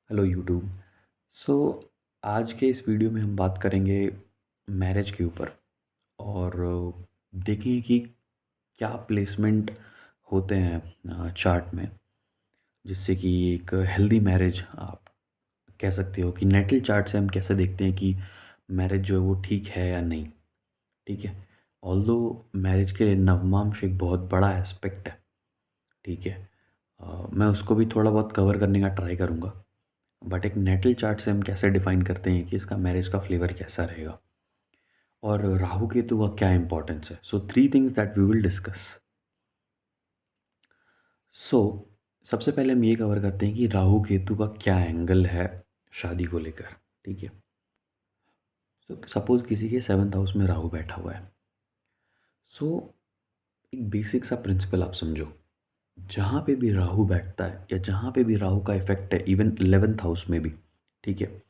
Hello YouTube. सो आज के इस वीडियो में हम बात करेंगे मैरिज के ऊपर और देखेंगे कि क्या प्लेसमेंट होते हैं चार्ट में, जिससे कि एक हेल्दी मैरिज आप कह सकते हो कि नेटल चार्ट से हम कैसे देखते हैं कि मैरिज जो है वो ठीक है या नहीं। ठीक है। ऑल्दो मैरिज के लिए नवमांश एक बहुत बड़ा एस्पेक्ट है। ठीक है। मैं उसको भी थोड़ा बहुत कवर करने का ट्राई करूँगा, बट एक नेटल चार्ट से हम कैसे डिफाइन करते हैं कि इसका मैरिज का फ्लेवर कैसा रहेगा और राहु केतु का क्या इंपॉर्टेंस है। So 3 things that we will discuss. So सबसे पहले हम ये कवर करते हैं कि राहु केतु का क्या एंगल है शादी को लेकर। ठीक है। सो सपोज किसी के 7th हाउस में राहु बैठा हुआ है। सो एक बेसिक सा प्रिंसिपल आप समझो, जहाँ पे भी राहु बैठता है या जहाँ पे भी राहु का इफेक्ट है, इवन 11th हाउस में भी, ठीक है,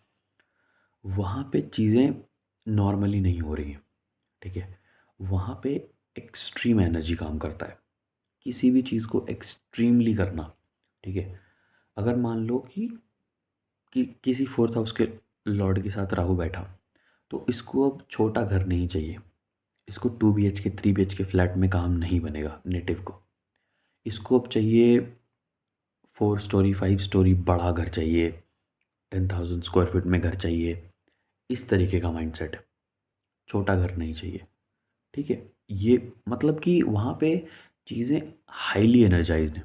वहाँ पे चीज़ें नॉर्मली नहीं हो रही हैं। ठीक है। वहाँ पे एक्सट्रीम एनर्जी काम करता है, किसी भी चीज़ को एक्सट्रीमली करना। ठीक है। अगर मान लो कि किसी 4th हाउस के लॉर्ड के साथ राहु बैठा, तो इसको अब छोटा घर नहीं चाहिए, इसको 2 BHK 3 BHK फ्लैट में काम नहीं बनेगा नेटिव को। इसको अब चाहिए 4 स्टोरी 5 स्टोरी बड़ा घर चाहिए, 10,000 स्क्वायर फीट में घर चाहिए। इस तरीके का माइंडसेट है, छोटा घर नहीं चाहिए। ठीक है। ये मतलब कि वहाँ पे चीज़ें हाईली एनर्जाइज्ड हैं।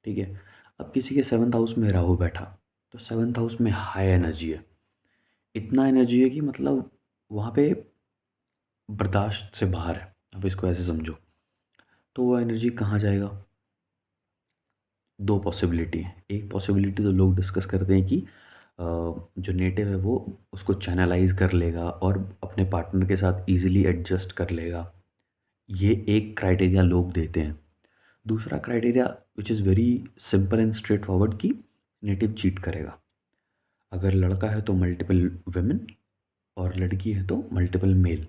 ठीक है। अब किसी के 7th हाउस में राहु बैठा, तो 7th हाउस में हाई एनर्जी है, इतना एनर्जी है कि मतलब वहाँ पे बर्दाश्त से बाहर है। अब इसको ऐसे समझो, तो वो एनर्जी कहाँ जाएगा। दो पॉसिबिलिटी है। एक पॉसिबिलिटी तो लोग डिस्कस करते हैं कि जो नेटिव है वो उसको चैनलाइज कर लेगा और अपने पार्टनर के साथ इजीली एडजस्ट कर लेगा। ये एक क्राइटेरिया लोग देते हैं। दूसरा criteria which is very simple and straight forward, कि नेटिव चीट करेगा। अगर लड़का है तो मल्टीपल वेमेन और लड़की है तो मल्टीपल मेल।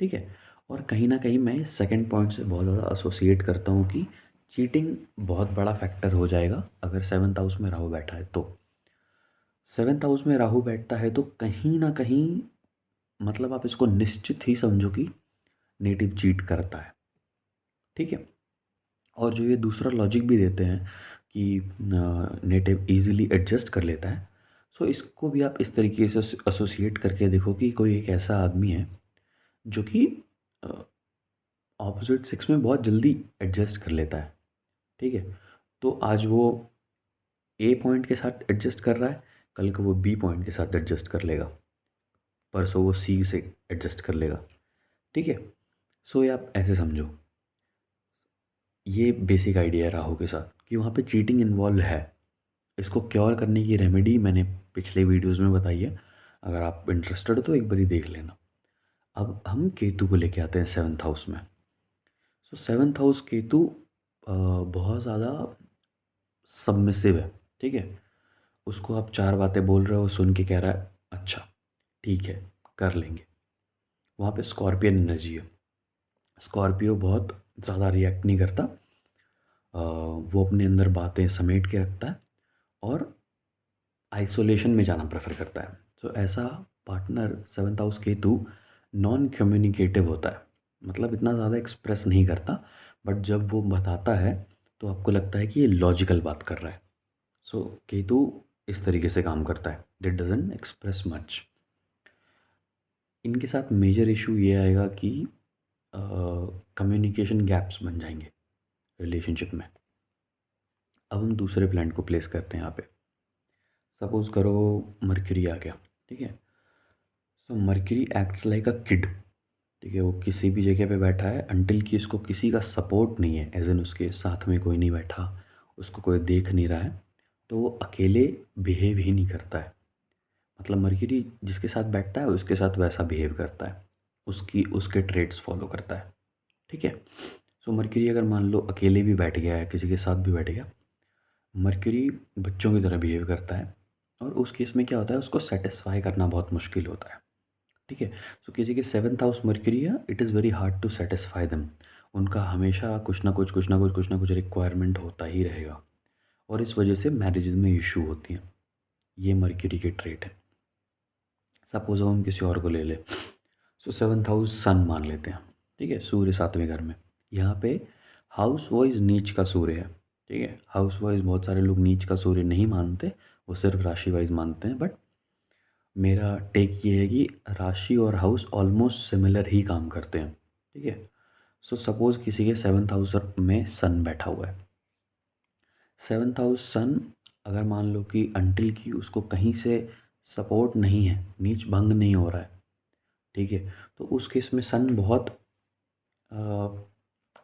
ठीक है। और कहीं ना कहीं मैं इस सेकंड पॉइंट से बहुत ज़्यादा एसोसिएट करता हूँ कि चीटिंग बहुत बड़ा फैक्टर हो जाएगा अगर 7th हाउस में राहु बैठा है तो। 7th हाउस में राहु बैठता है तो कहीं ना कहीं मतलब आप इसको निश्चित ही समझो कि नेटिव चीट करता है। ठीक है। और जो ये दूसरा लॉजिक भी देते हैं कि नेटिव इजीली एडजस्ट कर लेता है, सो इसको भी आप इस तरीके से एसोसिएट करके देखो कि कोई एक ऐसा आदमी है जो कि ऑपोजिट सेक्स में बहुत जल्दी एडजस्ट कर लेता है। ठीक है। तो आज वो ए पॉइंट के साथ एडजस्ट कर रहा है, कल को वो बी पॉइंट के साथ एडजस्ट कर लेगा, परसों वो सी से एडजस्ट कर लेगा। ठीक है। सो ये आप ऐसे समझो, ये बेसिक आइडिया है राहु के साथ कि वहाँ पे चीटिंग इन्वॉल्व है। इसको क्योर करने की रेमेडी मैंने पिछले वीडियोस में बताई है, अगर आप इंटरेस्टेड हो तो एक बारी देख लेना। अब हम केतु को लेके आते हैं 7th हाउस में। सो 7th हाउस केतु बहुत ज़्यादा सबमिसिव है। ठीक है। उसको आप 4 बातें बोल रहे हो, सुन के कह रहा है अच्छा ठीक है कर लेंगे। वहाँ पे स्कॉर्पियन एनर्जी है। स्कॉर्पियो बहुत ज़्यादा रिएक्ट नहीं करता, वो अपने अंदर बातें समेट के रखता है और आइसोलेशन में जाना प्रेफर करता है। तो ऐसा partner 7th house Ketu non communicative होता है, मतलब इतना ज़्यादा एक्सप्रेस नहीं करता, बट जब वो बताता है तो आपको लगता है कि ये लॉजिकल बात कर रहा है। सो केतु इस तरीके से काम करता है, दिट डजन एक्सप्रेस मच। इनके साथ मेजर इशू ये आएगा कि कम्युनिकेशन गैप्स बन जाएंगे रिलेशनशिप में। अब हम दूसरे प्लैनेट को प्लेस करते हैं यहाँ पे। सपोज करो मरकरी आ गया। ठीक है। So mercury acts like a kid. ठीक है। वो किसी भी जगह पे बैठा है अनटिल कि उसको किसी का सपोर्ट नहीं है, एज इन उसके साथ में कोई नहीं बैठा, उसको कोई देख नहीं रहा है, तो वो अकेले बिहेव ही नहीं करता है। मतलब मरकरी जिसके साथ बैठता है उसके साथ वैसा बिहेव करता है, उसकी उसके ट्रेड्स फॉलो करता है। ठीक है। सो मरकरी अगर मान लो अकेले भी बैठ गया है, किसी के साथ भी बैठ गया, मरकरी बच्चों की तरह बिहेव करता है और उस केस में क्या होता है, उसको सेटिस्फाई करना बहुत मुश्किल होता है। ठीक है। सो किसी के 7th हाउस मरकरी है, it is very hard to satisfy them. उनका हमेशा कुछ ना कुछ रिक्वायरमेंट होता ही रहेगा और इस वजह से मैरिजेज में इशू होती हैं। ये मर्क्यूरी की ट्रेट है। सपोज हम किसी और को ले ले, सो 7th हाउस सन मान लेते हैं, ठीक है, सूर्य 7वें घर में। यहाँ पे हाउस वाइज नीच का सूर्य है, ठीक है। हाउस वाइज बहुत सारे लोग नीच का सूर्य नहीं मानते, वो सिर्फ राशि वाइज मानते हैं, बट मेरा टेक ये है कि राशि और हाउस ऑलमोस्ट सिमिलर ही काम करते हैं, ठीक है। सो सपोज किसी के 7th हाउस में सन बैठा हुआ है। 7th हाउस सन अगर मान लो कि अंटिल की उसको कहीं से सपोर्ट नहीं है, नीच भंग नहीं हो रहा है, ठीक है, तो उस केस में सन बहुत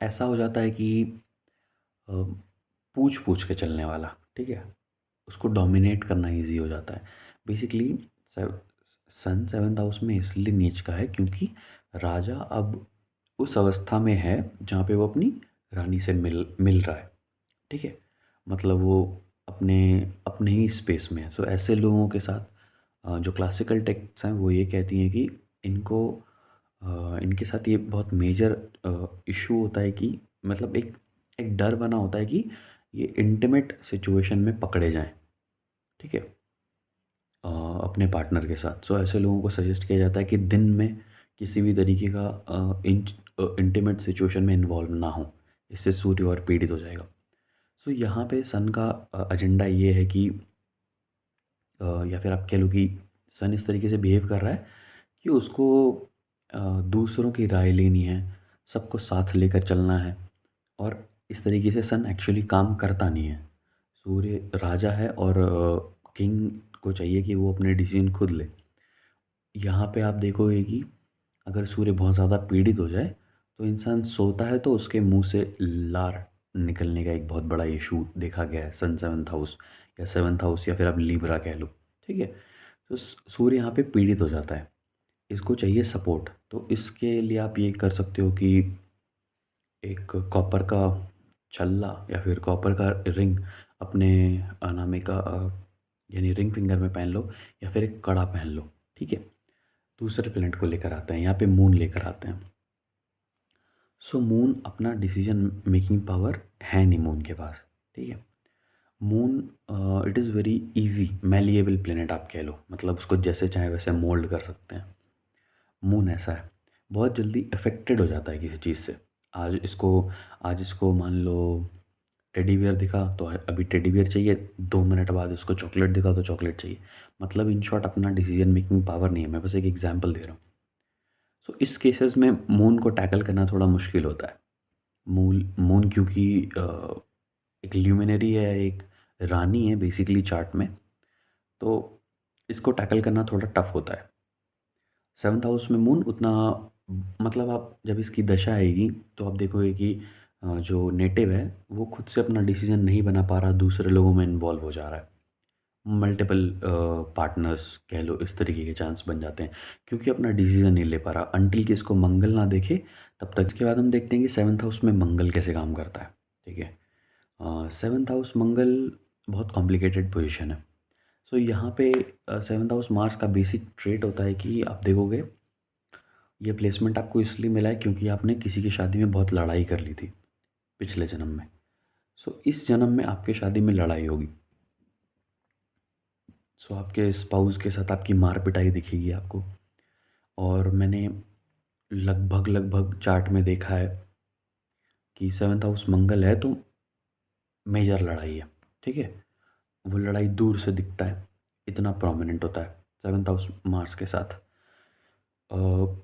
ऐसा हो जाता है कि पूछ पूछ के चलने वाला, ठीक है, उसको डोमिनेट करना इजी हो जाता है। बेसिकली सन 7th हाउस में इसलिए नीच का है क्योंकि राजा अब उस अवस्था में है जहाँ पे वो अपनी रानी से मिल मिल रहा है, ठीक है, मतलब वो अपने अपने ही स्पेस में है। सो ऐसे लोगों के साथ जो क्लासिकल टेक्स्ट हैं वो ये कहती हैं कि इनको इनके साथ ये बहुत मेजर इशू होता है कि मतलब एक एक डर बना होता है कि ये इंटीमेट सिचुएशन में पकड़े जाएं, ठीक है, अपने पार्टनर के साथ। सो ऐसे लोगों को सजेस्ट किया जाता है कि दिन में किसी भी तरीके का इंटीमेट सिचुएशन में इन्वॉल्व ना हो, इससे सूर्य और पीड़ित हो जाएगा। सो यहाँ पे सन का एजेंडा ये है कि या फिर आप कह लो कि सन इस तरीके से बिहेव कर रहा है कि उसको दूसरों की राय लेनी है, सबको साथ लेकर चलना है, और इस तरीके से सन एक्चुअली काम करता नहीं है। सूर्य राजा है और किंग को चाहिए कि वो अपने डिसीजन खुद ले। यहाँ पे आप देखोगे कि अगर सूर्य बहुत ज़्यादा पीड़ित हो जाए तो इंसान सोता है तो उसके मुंह से लार निकलने का एक बहुत बड़ा इशू देखा गया है सन 7th हाउस या 7th हाउस या फिर आप लीब्रा कह लो, ठीक है। तो सूर्य यहाँ पे पीड़ित हो जाता है, इसको चाहिए सपोर्ट। तो इसके लिए आप ये कर सकते हो कि एक कॉपर का छल्ला या फिर कॉपर का रिंग अपने अनामिका यानी रिंग फिंगर में पहन लो, या फिर एक कड़ा पहन लो, ठीक है। दूसरे प्लेनेट को लेकर आते हैं, यहाँ पे मून लेकर आते हैं। सो मून अपना डिसीजन मेकिंग पावर है नहीं मून के पास, ठीक है। Moon it is very easy malleable planet आप कह लो, मतलब उसको जैसे चाहे वैसे मोल्ड कर सकते हैं। मून ऐसा है, बहुत जल्दी अफेक्टेड हो जाता है किसी चीज़ से। आज इसको आज इसको मान लो टेडी बियर दिखा तो अभी टेडी बियर चाहिए, 2 मिनट बाद इसको चॉकलेट दिखा तो चॉकलेट चाहिए। मतलब इन शॉर्ट अपना डिसीजन मेकिंग पावर नहीं है। मैं बस एक एग्जांपल दे रहा हूँ। सो इस केसेस में मून को टैकल करना थोड़ा मुश्किल होता है। मून मून क्योंकि एक ल्यूमिनरी है, एक रानी है बेसिकली चार्ट में, तो इसको टैकल करना थोड़ा टफ होता है। 7th हाउस में मून उतना, मतलब आप जब इसकी दशा आएगी तो आप देखोगे कि जो नेटिव है वो खुद से अपना डिसीजन नहीं बना पा रहा, दूसरे लोगों में इन्वॉल्व हो जा रहा है। मल्टीपल पार्टनर्स कह लो, इस तरीके के चांस बन जाते हैं क्योंकि अपना डिसीजन नहीं ले पा रहा अंटिल कि इसको मंगल ना देखे तब तक। इसके बाद हम देखते हैं कि 7th हाउस में मंगल कैसे काम करता है, ठीक है। 7th हाउस मंगल बहुत कॉम्प्लिकेटेड पोजीशन है। सो यहाँ पे 7th हाउस मार्स का बेसिक ट्रेट होता है कि आप देखोगे ये प्लेसमेंट आपको इसलिए मिला है क्योंकि आपने किसी की शादी में बहुत लड़ाई कर ली थी पिछले जन्म में। सो इस जन्म में आपके शादी में लड़ाई होगी। सो आपके स्पाउस के साथ आपकी मार पिटाई दिखेगी आपको। और मैंने लगभग लगभग चार्ट में देखा है कि 7th हाउस मंगल है तो मेजर लड़ाई है, ठीक है। वो लड़ाई दूर से दिखता है, इतना प्रोमिनेंट होता है 7th हाउस मार्स के साथ। अ,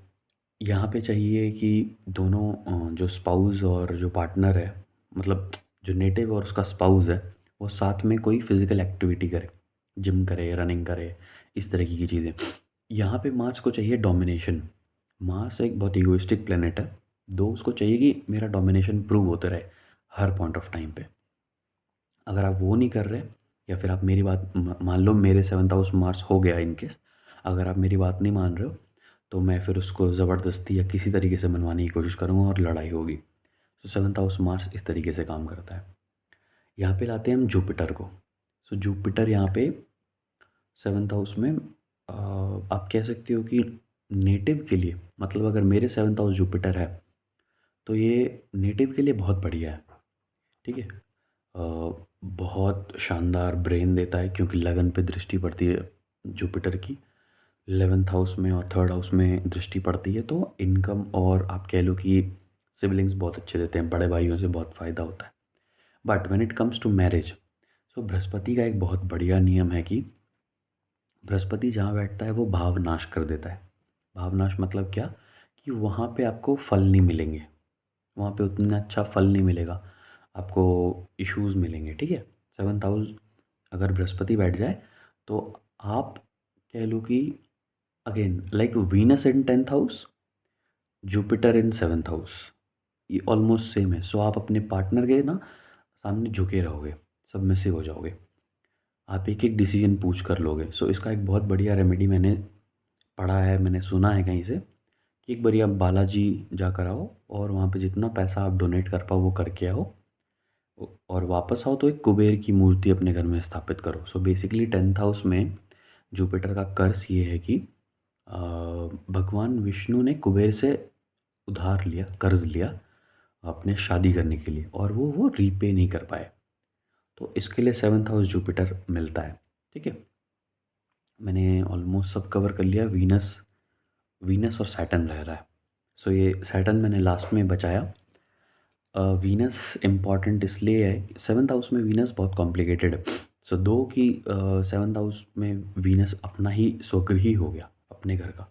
यहाँ पे चाहिए कि दोनों जो स्पाउस और जो पार्टनर है, मतलब जो नेटिव और उसका स्पाउस है, वो साथ में कोई फिजिकल एक्टिविटी करे, जिम करे, रनिंग करे, इस तरीके की चीज़ें। यहाँ पे मार्स को चाहिए डोमिनेशन। मार्स एक बहुत इगोइस्टिक प्लेनेट है, दो उसको चाहिए कि मेरा डोमिनेशन प्रूव होते रहे हर पॉइंट ऑफ टाइम पे। अगर आप वो नहीं कर रहे, या फिर आप मेरी बात मान लो मेरे 7th हाउस मार्स हो गया इनकेस, अगर आप मेरी बात नहीं मान रहे हो तो मैं फिर उसको ज़बरदस्ती या किसी तरीके से मनवाने की कोशिश करूँगा और लड़ाई होगी। तो 7th हाउस मार्स इस तरीके से काम करता है। यहाँ पे लाते हैं हम जुपिटर को। सो जुपिटर यहाँ पे 7th हाउस में आप कह सकते हो कि नेटिव के लिए, मतलब अगर मेरे 7th हाउस जुपिटर है तो ये नेटिव के लिए बहुत बढ़िया है, ठीक है। बहुत शानदार ब्रेन देता है क्योंकि लगन पे दृष्टि पड़ती है जुपिटर की। 11th हाउस में और 3rd हाउस में दृष्टि पड़ती है, तो इनकम और आप कह लो कि सिबलिंग्स बहुत अच्छे देते हैं, बड़े भाइयों से बहुत फ़ायदा होता है। But when it comes to marriage, so बृहस्पति का एक बहुत बढ़िया नियम है कि बृहस्पति जहाँ बैठता है वो भावनाश कर देता है। भावनाश मतलब क्या, कि वहाँ पे आपको फल नहीं मिलेंगे, वहाँ पे उतना अच्छा फल नहीं मिलेगा आपको, इश्यूज मिलेंगे, ठीक है। 7th हाउस अगर बृहस्पति बैठ जाए तो आप कह लो कि again like Venus in 10th house, Jupiter in 7th house, ये ऑलमोस्ट सेम है। सो आप अपने पार्टनर के ना सामने झुके रहोगे, सबमिसिव हो जाओगे, आप एक एक डिसीजन पूछ कर लोगे। सो इसका एक बहुत बढ़िया रेमेडी मैंने पढ़ा है, मैंने सुना है कहीं से, कि एक बारी आप बालाजी जाकर आओ और वहाँ पे जितना पैसा आप डोनेट कर पाओ वो करके आओ, और वापस आओ तो एक कुबेर की मूर्ति अपने घर में स्थापित करो। सो बेसिकली 10th हाउस में जुपिटर का कर्स ये है कि भगवान विष्णु ने कुबेर से उधार लिया, कर्ज लिया अपने शादी करने के लिए, और वो रीपे नहीं कर पाए, तो इसके लिए 7th हाउस जुपिटर मिलता है, ठीक है। मैंने ऑलमोस्ट सब कवर कर लिया। वीनस, वीनस और सैटर्न रह रहा है। सो ये सैटर्न मैंने लास्ट में बचाया। वीनस इम्पॉर्टेंट इसलिए है, 7th हाउस में वीनस बहुत कॉम्प्लिकेटेड है। सो दो कि 7th हाउस में वीनस अपना ही स्वगृही हो गया अपने घर का,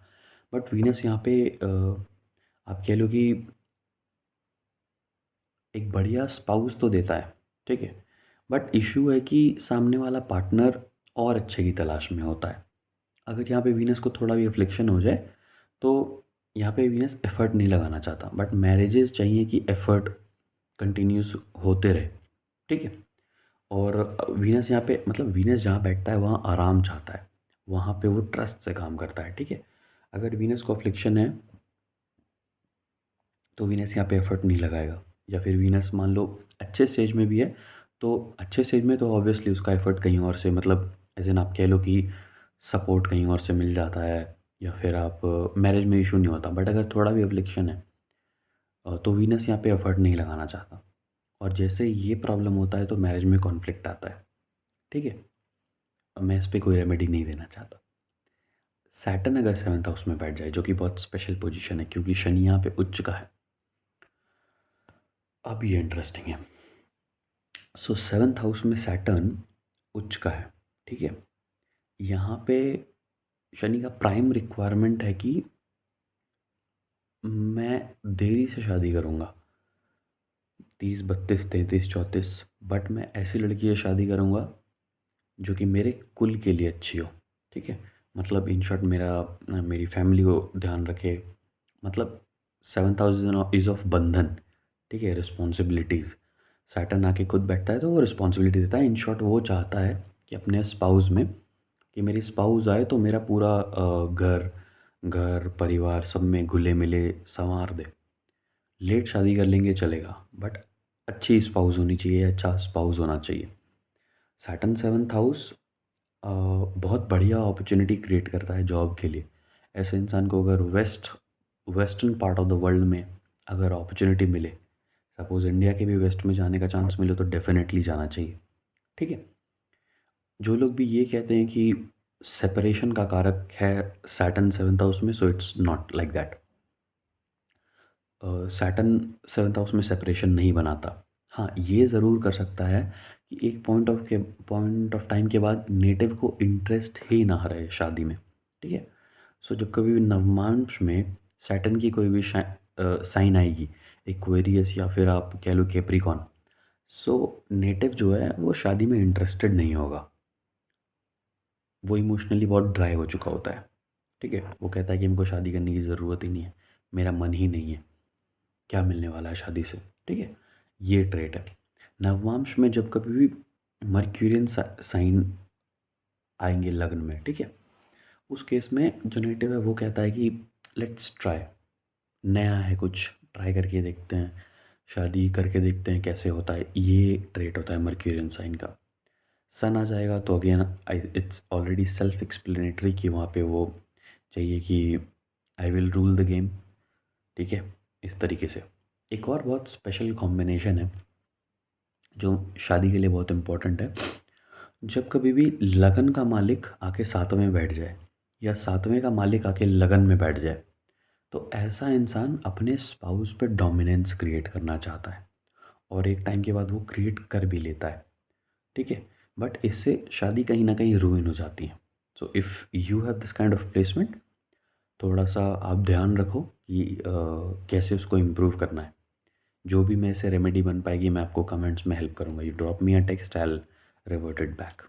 बट वीनस यहाँ पे आप कह लो कि एक बढ़िया स्पाउस तो देता है, ठीक है, बट इशू है कि सामने वाला पार्टनर और अच्छे की तलाश में होता है। अगर यहाँ पे वीनस को थोड़ा भी अफ्लिक्शन हो जाए तो यहाँ पे वीनस एफर्ट नहीं लगाना चाहता, बट मैरिजेस चाहिए कि एफर्ट कंटिन्यूस होते रहे, ठीक है। और वीनस यहाँ पे मतलब वीनस जहाँ बैठता है वहाँ आराम चाहता है, वहाँ पे वो ट्रस्ट से काम करता है, ठीक है। अगर वीनस को अफ्लिक्शन है तो वीनस यहाँ पे एफर्ट नहीं लगाएगा, या फिर वीनस मान लो अच्छे स्टेज में भी है, तो अच्छे स्टेज में तो ऑब्वियसली उसका एफर्ट कहीं और से, मतलब एज एन आप कह लो कि सपोर्ट कहीं और से मिल जाता है, या फिर आप मैरिज में इशू नहीं होता। बट अगर थोड़ा भी अफ्लिक्शन है तो वीनस यहाँ पे एफर्ट नहीं लगाना चाहता, और जैसे ये प्रॉब्लम होता है तो मैरिज में कॉन्फ्लिक्ट आता है, ठीक है। अब मैं इस पे कोई रेमेडी नहीं देना चाहता। सैटर्न अगर 7th हाउस में बैठ जाए, जो कि बहुत स्पेशल पोजीशन है क्योंकि शनि यहाँ पे उच्च का है, अब ये इंटरेस्टिंग है। सो 7th हाउस में सैटर्न उच्च का है, ठीक है। यहाँ पे शनि का प्राइम रिक्वायरमेंट है कि मैं देरी से शादी करूँगा, 30 32 33 34, बट मैं ऐसी लड़की से शादी करूँगा जो कि मेरे कुल के लिए अच्छी हो, ठीक है। मतलब इन शॉर्ट मेरी फैमिली को ध्यान रखे, मतलब 7th हाउस इज ऑफ बंधन, ठीक है, रिस्पॉन्सिबिलिटीज़। सैटर्न आके खुद बैठता है तो वो रिस्पॉन्सिबिलिटी देता है। इन शॉर्ट वो चाहता है कि अपने स्पाउस में, कि मेरी स्पाउस आए तो मेरा पूरा घर घर परिवार सब में घुले मिले संवार दे। लेट शादी कर लेंगे चलेगा, बट अच्छी स्पाउस होनी चाहिए, अच्छा स्पाउस होना चाहिए। सैटर्न 7th हाउस बहुत बढ़िया अपॉर्चुनिटी क्रिएट करता है जॉब के लिए। ऐसे इंसान को अगर western part of the world में अगर अपॉर्चुनिटी मिले, सपोज़ इंडिया के भी वेस्ट में जाने का चांस मिले, तो डेफिनेटली जाना चाहिए, ठीक है। जो लोग भी ये कहते हैं कि सेपरेशन का कारक है सैटर्न 7th हाउस में, so it's not like that. Saturn 7th house में सेपरेशन नहीं बनाता। हाँ, ये ज़रूर कर सकता है कि एक पॉइंट ऑफ टाइम के बाद नेटिव को इंटरेस्ट ही ना रहे शादी में, ठीक है। सो जब कभी भी नवमांश में सैटर्न की कोई भी साइन आएगी, एक्वेरियस या फिर आप कह लो कैप्रिकॉन, सो नेटिव जो है वो शादी में इंटरेस्टेड नहीं होगा, वो इमोशनली बहुत ड्राई हो चुका होता है, ठीक है। वो कहता है कि हमको शादी करने की ज़रूरत ही नहीं है, मेरा मन ही नहीं है, क्या मिलने वाला है शादी से, ठीक है। ये ट्रेट है। नवमांश में जब कभी भी मर्क्यूरियन साइन आएंगे लग्न में, ठीक है, उस केस में जो नेटिव है वो कहता है कि लेट्स ट्राई, नया है कुछ, ट्राई करके देखते हैं, शादी करके देखते हैं कैसे होता है। ये ट्रेट होता है मर्क्यूरियन साइन का। सन आ जाएगा तो again it's already self explanatory कि वहाँ पे वो चाहिए कि I will rule the game, ठीक है, इस तरीके से। एक और बहुत स्पेशल कॉम्बिनेशन है जो शादी के लिए बहुत इम्पोर्टेंट है। जब कभी भी लगन का मालिक आके सातवें में बैठ जाए या सातवें का मालिक आके लगन में बैठ जाए, तो ऐसा इंसान अपने स्पाउस पे डोमिनेंस क्रिएट करना चाहता है और एक टाइम के बाद वो क्रिएट कर भी लेता है। ठीक है, बट इससे शादी कहीं ना कहीं रूइन हो जाती है। So if you have this kind of placement, थोड़ा सा आप ध्यान रखो कि कैसे उसको इम्प्रूव करना है। जो भी मैं से रेमेडी बन पाएगी मैं आपको कमेंट्स में हेल्प करूँगा। You drop me a text, I will revert it back.